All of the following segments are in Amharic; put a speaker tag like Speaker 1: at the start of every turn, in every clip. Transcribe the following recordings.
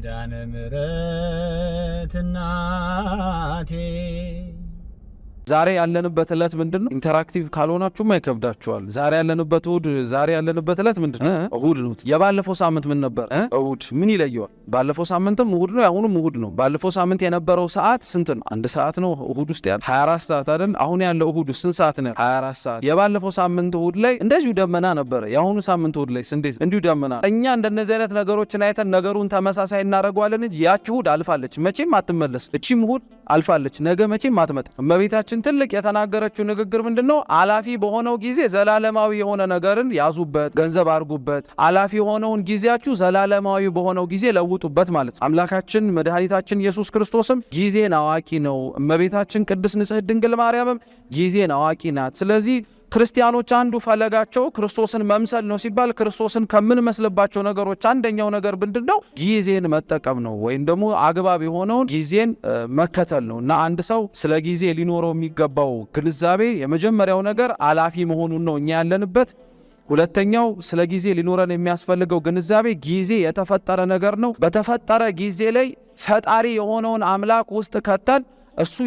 Speaker 1: ኪዳነ ምሕረት እናቴ
Speaker 2: ዛሬ ያለንበት ዕለት ምንድነው? ኢንተራክቲቭ ካልሆናችሁ ማይከብዳችኋል። ዛሬ ያለንበት ዕለት ምንድነው? እሁድ ነው። የባለፈው ሳምንት ምን ነበር? እሁድ። ምን ይለየዋል? ባለፈው ሳምንትም እሁድ ነው፣ ያሁንም እሁድ ነው። ባለፈው ሳምንት የነበረው ሰዓት ስንት ነው? 1 ሰዓት ነው እሁድ ውስጥ ያለው 24 ሰዓት አይደል? አሁን ያለው እሁድ ስንት ሰዓት ነው? 24 ሰዓት። የባለፈው ሳምንት እሁድ ላይ እንደዚሁ ደመና ነበረ። የአሁኑ ሳምንት እሁድ ላይ እንዴት እንዲሁ ደመና። እኛ እንደነዚህ አይነት ነገሮችን አይተን ነገሩን ተመሳሳይ እናደርገዋለን እንጂ ያቺ እሁድ አልፋለች፣ መቼም አትመለስ። እቺም እሁድ አልፋለች፣ ነገ መቼም አትመጣም። እመቤታችን ትልቅ የተናገረችው ንግግር ምንድነው? አላፊ በሆነው ጊዜ ዘላለማዊ የሆነ ነገርን ያዙበት፣ ገንዘብ አድርጉበት። አላፊ የሆነውን ጊዜያችሁ ዘላለማዊ በሆነው ጊዜ ለውጡበት ማለት ነው። አምላካችን መድኃኒታችን ኢየሱስ ክርስቶስም ጊዜን አዋቂ ነው። እመቤታችን ቅድስት ንጽሕት ድንግል ማርያምም ጊዜን አዋቂ ናት። ስለዚህ ክርስቲያኖች አንዱ ፈለጋቸው ክርስቶስን መምሰል ነው ሲባል ክርስቶስን ከምንመስልባቸው ነገሮች አንደኛው ነገር ምንድነው? ጊዜን መጠቀም ነው፣ ወይም ደግሞ አግባብ የሆነውን ጊዜን መከተል ነው። እና አንድ ሰው ስለ ጊዜ ሊኖረው የሚገባው ግንዛቤ የመጀመሪያው ነገር አላፊ መሆኑን ነው እኛ ያለንበት። ሁለተኛው ስለ ጊዜ ሊኖረን የሚያስፈልገው ግንዛቤ ጊዜ የተፈጠረ ነገር ነው። በተፈጠረ ጊዜ ላይ ፈጣሪ የሆነውን አምላክ ውስጥ ከተን እሱ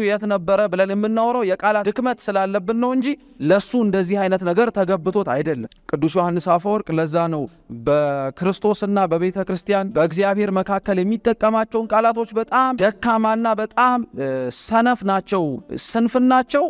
Speaker 2: የት ነበረ ብለን የምናወራው የቃላት ድክመት ስላለብን ነው እንጂ ለሱ እንደዚህ አይነት ነገር ተገብቶት አይደለም። ቅዱስ ዮሐንስ አፈወርቅ ለዛ ነው በክርስቶስና በቤተ ክርስቲያን በእግዚአብሔር መካከል የሚጠቀማቸውን ቃላቶች በጣም ደካማና በጣም ሰነፍ ናቸው። ስንፍናቸው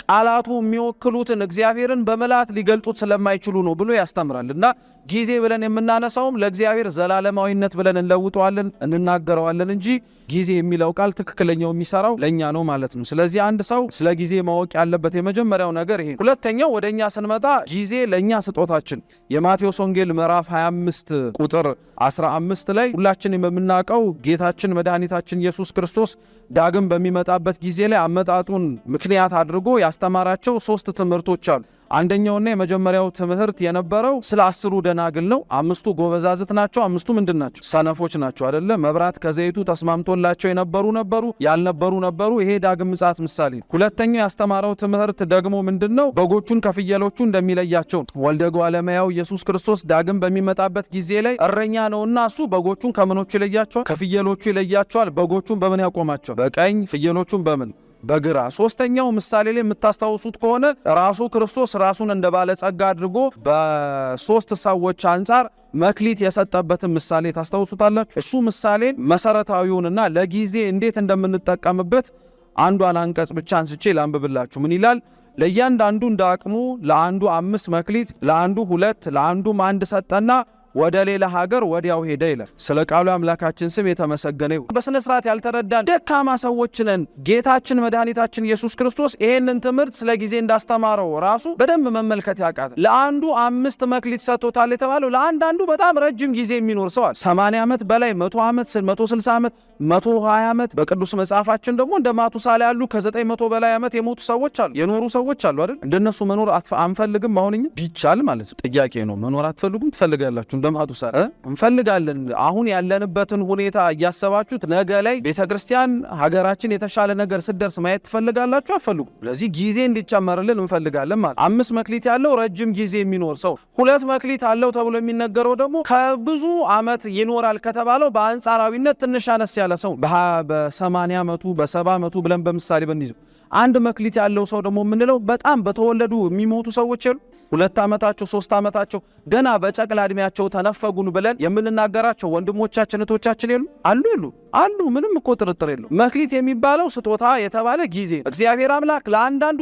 Speaker 2: ቃላቱ የሚወክሉትን እግዚአብሔርን በመላት ሊገልጡት ስለማይችሉ ነው ብሎ ያስተምራል። እና ጊዜ ብለን የምናነሳውም ለእግዚአብሔር ዘላለማዊነት ብለን እንለውጠዋለን እንናገረዋለን እንጂ ጊዜ የሚለው ቃል ትክክለኛው የሚሰራው ለኛ ነው ማለት ነው። ስለዚህ አንድ ሰው ስለ ጊዜ ማወቅ ያለበት የመጀመሪያው ነገር ይሄ። ሁለተኛው ወደኛ ስንመጣ ጊዜ ለኛ ስጦታችን የማቴዎስ ወንጌል ምዕራፍ 25 ቁጥር 15 ላይ ሁላችንም የምናውቀው ጌታችን መድኃኒታችን ኢየሱስ ክርስቶስ ዳግም በሚመጣበት ጊዜ ላይ አመጣጡን ምክንያት አድርጎ ያስተማራቸው 3 ትምህርቶች አሉ። አንደኛውና የመጀመሪያው ትምህርት የነበረው ስለ 10 ደናግል ነው። 5ቱ ጎበዛዝት ናቸው፣ 5ቱ ምንድናቸው? ሰነፎች ናቸው አይደለ? መብራት ከዘይቱ ተስማምቶላቸው የነበሩ ነበሩ፣ ያልነበሩ ነበሩ። ይሄ ዳግም ምጽአት ምሳሌ። ሁለተኛው ያስተማረው ትምህርት ደግሞ ምንድነው? በጎቹን ከፍየሎቹ እንደሚለያቸው። ወልደ እጓለ እመሕያው ኢየሱስ ክርስቶስ ዳግም በሚመጣበት ጊዜ ላይ እረኛ ነውና እሱ በጎቹን ከምኖቹ ይለያቸዋል? ከፍየሎቹ ይለያቸዋል። በጎቹን በምን ያቆማቸው? በቀኝ፣ ፍየሎቹን በምን? በግራ። ሶስተኛው ምሳሌ ላይ የምታስታውሱት ከሆነ ራሱ ክርስቶስ ራሱን እንደ ባለጸጋ አድርጎ በ3 ሰዎች አንጻር መክሊት የሰጠበትን ምሳሌ ታስታውሱታላችሁ። እሱ ምሳሌ መሰረታዊውንና ለጊዜ እንዴት እንደምንጠቀምበት አንዷን አንቀጽ ብቻ አንስቼ ላንብብላችሁ። ምን ይላል? ለእያንዳንዱ እንደ አቅሙ ለአንዱ 5 መክሊት፣ ለአንዱ 2፣ ለአንዱም 1 ሰጠና ወደ ሌላ ሀገር ወዲያው ሄደ ይላል። ስለ ቃሉ አምላካችን ስም የተመሰገነ ይሁን። በስነ ስርዓት ያልተረዳን ደካማ ሰዎች ነን። ጌታችን መድኃኒታችን ኢየሱስ ክርስቶስ ይሄንን ትምህርት ስለ ጊዜ እንዳስተማረው ራሱ በደንብ መመልከት ያቃተ። ለአንዱ 5 መክሊት ሰጥቶታል የተባለው ለአንዳንዱ በጣም ረጅም ጊዜ የሚኖር ሰው አለ። 80 ዓመት በላይ 100 ዓመት 160 ዓመት 120 ዓመት። በቅዱስ መጽሐፋችን ደግሞ እንደ ማቱሳላ ያሉ ከ900 በላይ ዓመት የሞቱ ሰዎች አሉ፣ የኖሩ ሰዎች አሉ አይደል? እንደነሱ መኖር አንፈልግም። አሁንኛ ቢቻል ማለት ነው። ጥያቄ ነው። መኖር አትፈልጉም? ትፈልጋላችሁ? እንደማቱሳላ እንፈልጋለን። አሁን ያለንበትን ሁኔታ እያሰባችሁት ነገ ላይ ቤተክርስቲያን ሀገራችን የተሻለ ነገር ስደርስ ማየት ትፈልጋላችሁ? አትፈልጉም? ስለዚህ ጊዜ እንዲጨመርልን እንፈልጋለን ማለት። 5 መክሊት ያለው ረጅም ጊዜ የሚኖር ሰው፣ 2 መክሊት አለው ተብሎ የሚነገረው ደግሞ ከብዙ ዓመት ይኖራል ከተባለው በአንጻራዊነት ትንሽ አነስ ያለ ሰው በ80 ዓመቱ በ70 ዓመቱ ብለን በምሳሌ በንይዘው። 1 መክሊት ያለው ሰው ደግሞ የምንለው በጣም በተወለዱ የሚሞቱ ሰዎች የሉ 2 ዓመታቸው 3 ዓመታቸው ገና በጨቅላ እድሜያቸው ተነፈጉን ብለን የምንናገራቸው ወንድሞቻችን እህቶቻችን የሉ አሉ። ምንም እኮ ጥርጥር የለው። መክሊት የሚባለው ስጦታ የተባለ ጊዜ እግዚአብሔር አምላክ ለአንዳንዱ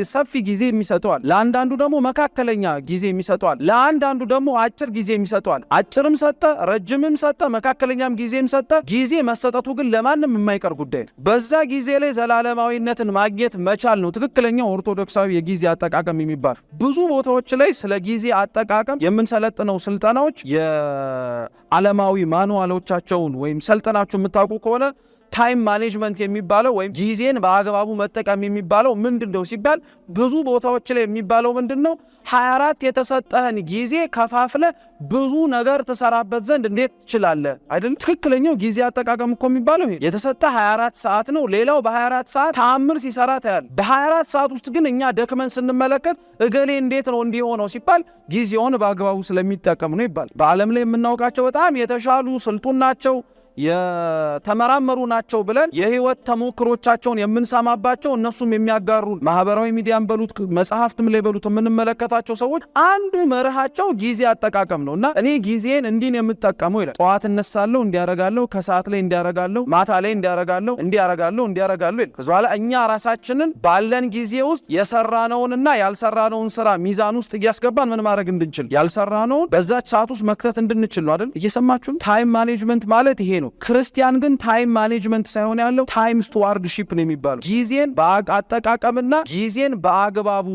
Speaker 2: ሰፊ ጊዜ የሚሰጠዋል፣ ለአንዳንዱ ደግሞ መካከለኛ ጊዜ የሚሰጠዋል፣ ለአንዳንዱ ደግሞ አጭር ጊዜ የሚሰጠዋል። አጭርም ሰጠ፣ ረጅምም ሰጠ፣ መካከለኛም ጊዜም ሰጠ። ጊዜ መሰጠቱ ግን ለማንም የማይቀር ጉዳይ ነው። በዛ ጊዜ ላይ ዘላለማዊነትን ማግኘት መቻል ነው ትክክለኛው ኦርቶዶክሳዊ የጊዜ አጠቃቀም የሚባል። ብዙ ቦታዎች ላይ ስለ ጊዜ አጠቃቀም የምንሰለጥነው ስልጠናዎች የዓለማዊ ማኑዋሎቻቸውን ወይም ሰልጠናችሁ የምታውቁ ከሆነ ታይም ማኔጅመንት የሚባለው ወይም ጊዜን በአግባቡ መጠቀም የሚባለው ምንድነው ሲባል ብዙ ቦታዎች ላይ የሚባለው ምንድነው 24 የተሰጠህን ጊዜ ከፋፍለ ብዙ ነገር ተሰራበት ዘንድ እንዴት ትችላለህ አይደል? ትክክለኛው ጊዜ አጠቃቀም እኮ የሚባለው ይሄ የተሰጠ 24 ሰዓት ነው። ሌላው በ24 ሰዓት ተአምር ሲሰራ ታያል። በ24 ሰዓት ውስጥ ግን እኛ ደክመን ስንመለከት እገሌ እንዴት ነው እንዲሆነው ሲባል ጊዜውን በአግባቡ ስለሚጠቀም ነው ይባል። በዓለም ላይ የምናውቃቸው በጣም የተሻሉ ስልጡን ናቸው የተመራመሩ ናቸው ብለን የህይወት ተሞክሮቻቸውን የምንሰማባቸው እነሱም የሚያጋሩ ማህበራዊ ሚዲያን በሉት መጽሐፍትም ላይ በሉት የምንመለከታቸው ሰዎች አንዱ መርሃቸው ጊዜ አጠቃቀም ነውና እኔ ጊዜን እንዲን የምጠቀመው ይላል። ጠዋት እነሳለሁ እንዲያረጋለሁ፣ ከሰዓት ላይ እንዲያረጋለሁ፣ ማታ ላይ እንዲያረጋለሁ ይላል። ከዛ በኋላ እኛ ራሳችንን ባለን ጊዜ ውስጥ የሰራነውንና ያልሰራነውን ስራ ሚዛን ውስጥ እያስገባን ምን ማድረግ እንድንችል ያልሰራነውን በዛች ሰዓት ውስጥ መክተት እንድንችል ነው አይደል? እየሰማችሁ ታይም ማኔጅመንት ማለት ይሄ ነው። ክርስቲያን ግን ታይም ማኔጅመንት ሳይሆን ያለው ታይም ስቱዋርድሺፕ ነው የሚባለው። ጊዜን በአጠቃቀምና ጊዜን በአግባቡ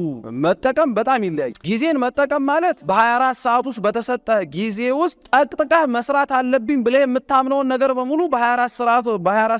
Speaker 2: መጠቀም በጣም ይለያል። ጊዜን መጠቀም ማለት በ24 ሰዓት ውስጥ በተሰጠ ጊዜ ውስጥ ጠቅጥቀህ መስራት አለብኝ ብለህ የምታምነውን ነገር በሙሉ በ24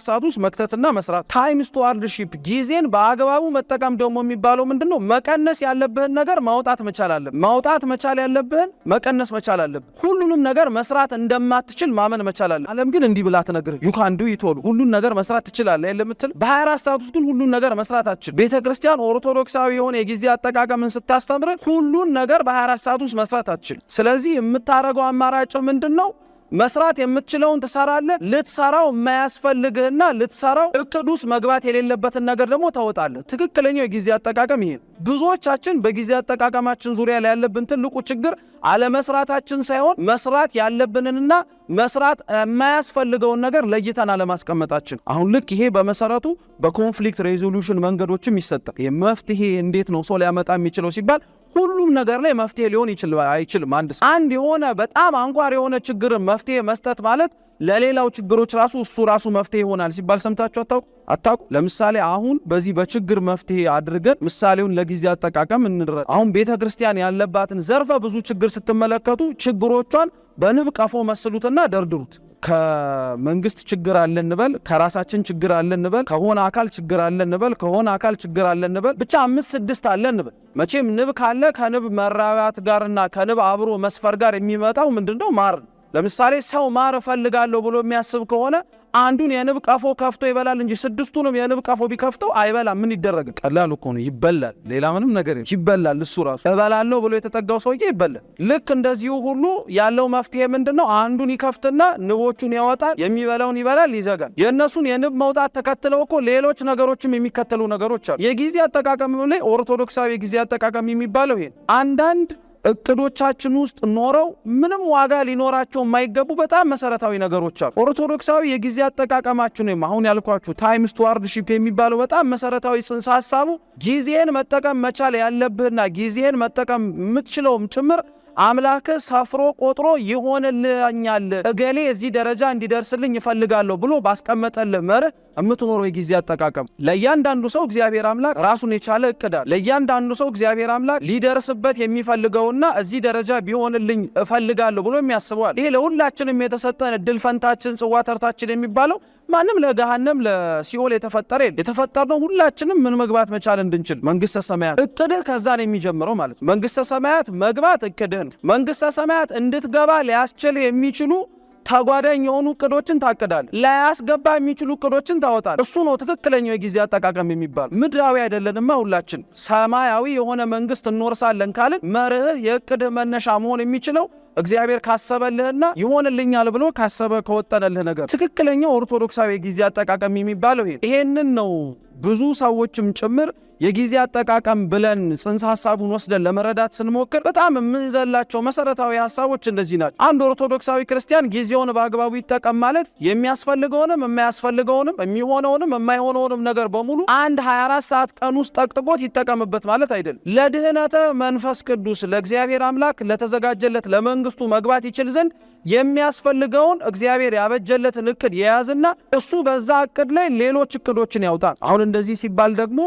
Speaker 2: ሰዓት ውስጥ መክተትና መስራት። ታይም ስቱዋርድሺፕ ጊዜን በአግባቡ መጠቀም ደግሞ የሚባለው ምንድነው? መቀነስ ያለብህን ነገር ማውጣት መቻል አለብህ። ማውጣት መቻል ያለብህን መቀነስ መቻል አለብህ። ሁሉንም ነገር መስራት እንደማትችል ማመን መቻል አለብህ። ዓለም ግን እንዲህ ብላ ተነግረህ you can do it all ሁሉን ነገር መስራት ትችላለህ ለምትል በ24 ሰዓት ውስጥ ግን ሁሉን ነገር መስራት አትችል። ቤተክርስቲያን ኦርቶዶክሳዊ የሆነ የጊዜ አጠቃቀምን ስታስተምር ሁሉን ነገር በ24 ሰዓት ውስጥ መስራት አትችል። ስለዚህ የምታረገው አማራጭ ምንድነው? መስራት የምትችለውን ትሰራለህ። ልትሰራው የማያስፈልግህና ልትሰራው እቅድ ውስጥ መግባት የሌለበትን ነገር ደግሞ ታወጣለህ። ትክክለኛው የጊዜ አጠቃቀም ይሄ። ብዙዎቻችን በጊዜ አጠቃቀማችን ዙሪያ ላይ ያለብን ትልቁ ችግር አለመስራታችን ሳይሆን መስራት ያለብንንና መስራት የማያስፈልገውን ነገር ለይተን አለማስቀመጣችን። አሁን ልክ ይሄ በመሰረቱ በኮንፍሊክት ሬዞሉሽን መንገዶችም ይሰጣል። የመፍትሄ እንዴት ነው ሰው ሊያመጣ የሚችለው ሲባል ሁሉም ነገር ላይ መፍትሄ ሊሆን አይችልም። አንድ የሆነ በጣም አንኳር የሆነ ችግር መፍትሄ መስጠት ማለት ለሌላው ችግሮች እሱ ራሱ መፍትሄ ይሆናል ሲባል ሰምታችሁ አታውቁ? ለምሳሌ አሁን በዚህ በችግር መፍትሄ አድርገን ምሳሌውን ለጊዜ አጠቃቀም እንረዳ። አሁን ቤተክርስቲያን ያለባትን ዘርፈ ብዙ ችግር ስትመለከቱ ችግሮቿን በንብ ቀፎ መስሉትና ደርድሩት። ከመንግስት ችግር አለ እንበል፣ ከራሳችን ችግር አለ እንበል፣ ከሆነ አካል ችግር አለ እንበል፣ ከሆነ አካል ችግር አለ እንበል፣ ብቻ 5-6 አለ እንበል። መቼም ንብ ካለ ከንብ መራባት ጋርና ከንብ አብሮ መስፈር ጋር የሚመጣው ምንድነው? ማር። ለምሳሌ ሰው ማር እፈልጋለሁ ብሎ የሚያስብ ከሆነ አንዱን የንብ ቀፎ ከፍቶ ይበላል እንጂ 6ቱንም የንብ ቀፎ ቢከፍተው አይበላም። ምን ይደረግ? ቀላል እኮ ነው፣ ይበላል። ሌላ ምንም ነገር ይበላል። እሱ ራሱ እበላለሁ ብሎ የተጠጋው ሰውዬ ይበላል። ልክ እንደዚሁ ሁሉ ያለው መፍትሄ ምንድነው? አንዱን ይከፍትና ንቦቹን ያወጣል፣ የሚበላውን ይበላል፣ ይዘጋል። የእነሱን የንብ መውጣት ተከትለው እኮ ሌሎች ነገሮችም የሚከተሉ ነገሮች አሉ። የጊዜ አጠቃቀም ላይ ኦርቶዶክሳዊ የጊዜ አጠቃቀም የሚባለው ይሄ አንዳንድ እቅዶቻችን ውስጥ ኖረው ምንም ዋጋ ሊኖራቸው የማይገቡ በጣም መሰረታዊ ነገሮች አሉ። ኦርቶዶክሳዊ የጊዜ አጠቃቀማችን ነው አሁን ያልኳችሁ ታይም ስቱዋርድሺፕ የሚባለው በጣም መሰረታዊ ጽንሰ ሐሳቡ ጊዜን መጠቀም መቻል ያለብህና ጊዜን መጠቀም የምትችለውም ጭምር አምላክ ሰፍሮ ቆጥሮ ይሆንልኛል እገሌ እዚህ ደረጃ እንዲደርስልኝ ይፈልጋለሁ ብሎ ባስቀመጠልህ መርህ የምትኖረው የጊዜ አጠቃቀም። ለእያንዳንዱ ሰው እግዚአብሔር አምላክ ራሱን የቻለ እቅድ አለ። ለእያንዳንዱ ሰው እግዚአብሔር አምላክ ሊደርስበት የሚፈልገውና እዚህ ደረጃ ቢሆንልኝ እፈልጋለሁ ብሎ የሚያስበዋል። ይሄ ለሁላችንም የተሰጠን እድል ፈንታችን ጽዋ ተርታችን የሚባለው ማንም ለገሃነም ለሲኦል የተፈጠረ የለም። የተፈጠርነው ሁላችንም ምን መግባት መቻል እንድንችል መንግስተ ሰማያት። እቅድህ ከዛ ነው የሚጀምረው ማለት ነው። መንግስተ ሰማያት መግባት እቅድህ። መንግስተ ሰማያት እንድትገባ ሊያስችል የሚችሉ ተጓዳኝ የሆኑ እቅዶችን ታቅዳለህ። ላያስገባ የሚችሉ እቅዶችን ታወጣለህ። እሱ ነው ትክክለኛው የጊዜ አጠቃቀም የሚባል። ምድራዊ አይደለንማ ሁላችን ሰማያዊ የሆነ መንግስት እንወርሳለን ካልን መርህ የእቅድህ መነሻ መሆን የሚችለው እግዚአብሔር ካሰበልህና ይሆንልኛል ብሎ ካሰበ ከወጠነልህ ነገር። ትክክለኛው ኦርቶዶክሳዊ የጊዜ አጠቃቀም የሚባለው ይሄንን ነው። ብዙ ሰዎችም ጭምር የጊዜ አጠቃቀም ብለን ጽንሰ ሐሳቡን ወስደን ለመረዳት ስንሞክር በጣም የምንዘላቸው መሰረታዊ ሐሳቦች እንደዚህ ናቸው። አንድ ኦርቶዶክሳዊ ክርስቲያን ጊዜውን በአግባቡ ይጠቀም ማለት የሚያስፈልገውንም የማያስፈልገውንም የሚሆነውንም የማይሆነውንም ነገር በሙሉ 24 ሰዓት ቀን ውስጥ ጠቅጥቆት ይጠቀምበት ማለት አይደለም። ለድህነተ መንፈስ ቅዱስ ለእግዚአብሔር አምላክ ለተዘጋጀለት ለመንግስቱ መግባት ይችል ዘንድ የሚያስፈልገውን እግዚአብሔር ያበጀለትን እቅድ የያዝና እሱ በዛ እቅድ ላይ ሌሎች እቅዶችን ያውጣ። አሁን እንደዚህ ሲባል ደግሞ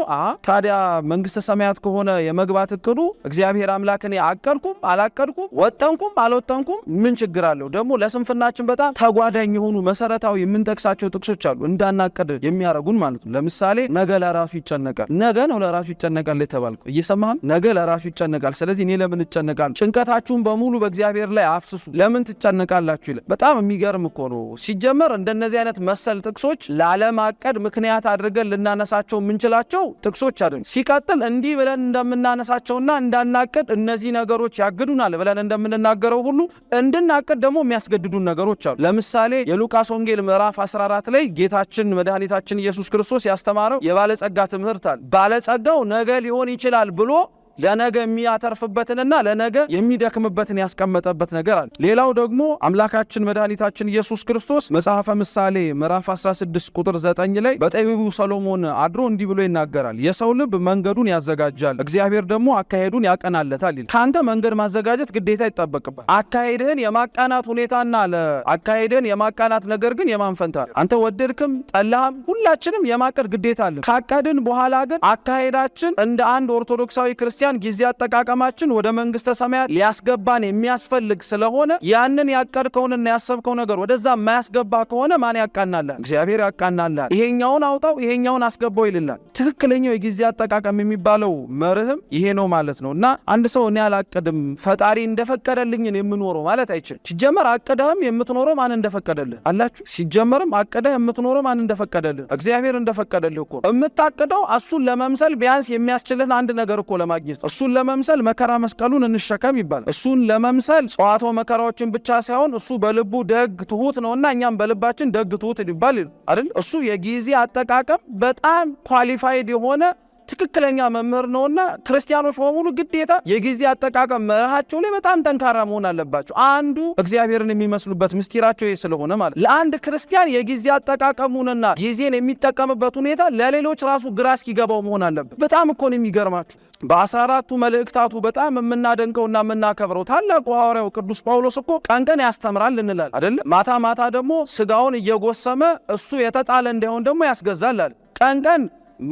Speaker 2: ታዲያ መንግስተ ሰማያት ከሆነ የመግባት እቅዱ እግዚአብሔር አምላክን አቀድኩም አላቀድኩም ወጣንኩም አልወጣንኩም ምን ችግር አለው? ደግሞ ለስንፍናችን በጣም ተጓዳኝ የሆኑ መሰረታዊ የምንጠቅሳቸው ጥቅሶች አሉ እንዳናቀድ የሚያረጉን ማለት ነው። ለምሳሌ ነገ ለራሱ ይጨነቃል። ነገ ነው ለራሱ ይጨነቃል የተባልኩ እየሰማህ ነገ ለራሱ ይጨነቃል። ስለዚህ እኔ ለምን እጨነቃለሁ? ጭንቀታችሁን በሙሉ በእግዚአብሔር ላይ አፍስሱ ለምን ትጨነቃላችሁ ይላል። በጣም የሚገርም እኮ ነው። ሲጀመር እንደነዚህ አይነት መሰል ጥቅሶች ላለማቀድ ምክንያት አድርገን ልናነሳቸው የምንችላቸው ጥቅሶች አይደሉም። ሲቀጥል እንዲህ ብለን እንደምናነሳቸውና እንዳናቀድ እነዚህ ነገሮች ያግዱናል ብለን እንደምንናገረው ሁሉ እንድናቀድ ደግሞ የሚያስገድዱን ነገሮች አሉ። ለምሳሌ የሉቃስ ወንጌል ምዕራፍ 14 ላይ ጌታችን መድኃኒታችን ኢየሱስ ክርስቶስ ያስተማረው የባለጸጋ ትምህርት አለ። ባለጸጋው ነገ ሊሆን ይችላል ብሎ ለነገ የሚያተርፍበትንና ለነገ የሚደክምበትን ያስቀመጠበት ነገር አለ። ሌላው ደግሞ አምላካችን መድኃኒታችን ኢየሱስ ክርስቶስ መጽሐፈ ምሳሌ ምዕራፍ 16 ቁጥር 9 ላይ በጠቢቡ ሰሎሞን አድሮ እንዲህ ብሎ ይናገራል። የሰው ልብ መንገዱን ያዘጋጃል፣ እግዚአብሔር ደግሞ አካሄዱን ያቀናለታል ይላል። ካንተ መንገድ ማዘጋጀት ግዴታ ይጠበቅባል። አካሄድህን የማቃናት ሁኔታና ለአካሄድህን የማቃናት ነገር ግን የማንፈንታ አንተ ወደድክም ጠላህም ሁላችንም የማቀድ ግዴታ አለ። ካቀድን በኋላ ግን አካሄዳችን እንደ አንድ ኦርቶዶክሳዊ ክርስቲያን ጊዜ አጠቃቀማችን ወደ መንግስተ ሰማያት ሊያስገባን የሚያስፈልግ ስለሆነ ያንን ያቀድከውንና ያሰብከው ነገር ወደዛ የማያስገባ ከሆነ ማን ያቃናላል? እግዚአብሔር ያቃናላል። ይሄኛውን አውጣው ይሄኛውን አስገባው ይልላል። ትክክለኛው የጊዜ አጠቃቀም የሚባለው መርህም ይሄ ነው ማለት ነው። እና አንድ ሰው እኔ አላቅድም ፈጣሪ እንደፈቀደልኝ የምኖረው ማለት አይችልም። ሲጀመር አቅደህም የምትኖረው ማን እንደፈቀደልህ አላችሁ። ሲጀመርም አቅደህ የምትኖረው ማን እንደፈቀደልህ እግዚአብሔር እንደፈቀደልህ እኮ እምታቅደው እሱን ለመምሰል ቢያንስ የሚያስችልህን አንድ ነገር እኮ ለማግኘት እሱን ለመምሰል መከራ መስቀሉን እንሸከም ይባላል። እሱን ለመምሰል ጸዋቶ መከራዎችን ብቻ ሳይሆን እሱ በልቡ ደግ ትሁት ነውና እኛም በልባችን ደግ ትሁት ይባል አይደል? እሱ የጊዜ አጠቃቀም በጣም ኳሊፋይድ የሆነ ትክክለኛ መምህር ነውና ክርስቲያኖች በሙሉ ግዴታ የጊዜ አጠቃቀም መርሃቸው ላይ በጣም ጠንካራ መሆን አለባቸው። አንዱ እግዚአብሔርን የሚመስሉበት ምስጢራቸው ይሄ ስለሆነ ማለት ለአንድ ክርስቲያን የጊዜ አጠቃቀሙንና ጊዜን የሚጠቀምበት ሁኔታ ለሌሎች ራሱ ግራ እስኪገባው መሆን አለበት። በጣም እኮ ነው የሚገርማችሁ። በ14ቱ መልእክታቱ በጣም የምናደንቀውና የምናከብረው ታላቁ ሐዋርያው ቅዱስ ጳውሎስ እኮ ቀን ቀን ያስተምራል እንላለን አይደል? ማታ ማታ ደግሞ ስጋውን እየጎሰመ እሱ የተጣለ እንዳይሆን ደግሞ ያስገዛል አለ። ቀን ቀን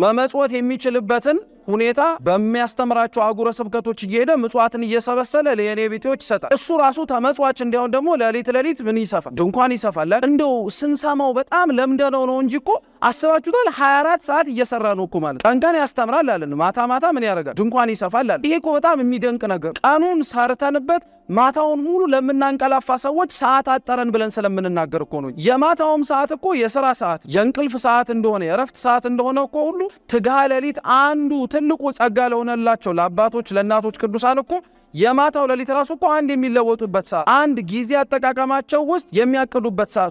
Speaker 2: መመጽወት የሚችልበትን ሁኔታ በሚያስተምራቸው አጉረ ስብከቶች እየሄደ ምጽዋትን እየሰበሰለ ለየኔ ቤቶች ይሰጣል። እሱ ራሱ ተመጽዋች እንዲያውን ደግሞ ለሊት ምን ይሰፋል? ድንኳን ይሰፋል። እንደው ስንሰማው በጣም ለምደነው ነው እንጂ እኮ አስባችሁታል? 24 ሰዓት እየሰራ ነው እኮ ማለት ቀን ቀን ያስተምራል አለን። ማታ ማታ ምን ያደርጋል? ድንኳን ይሰፋል አለን። ይሄ እኮ በጣም የሚደንቅ ነገር። ቀኑን ሰርተንበት ማታውን ሙሉ ለምናንቀላፋ ሰዎች ሰዓት አጠረን ብለን ስለምንናገር እኮ ነው። የማታውም ሰዓት እኮ የሥራ ሰዓት የእንቅልፍ ሰዓት እንደሆነ የረፍት ሰዓት እንደሆነ እኮ ሁሉ ትግሃ ሌሊት አንዱ ትልቁ ጸጋ ለሆነላቸው ለአባቶች ለእናቶች ቅዱሳን እኮ የማታው ሌሊት ራሱ እኮ አንድ የሚለወጡበት ሰዓት አንድ ጊዜ አጠቃቀማቸው ውስጥ የሚያቅዱበት ሰዓት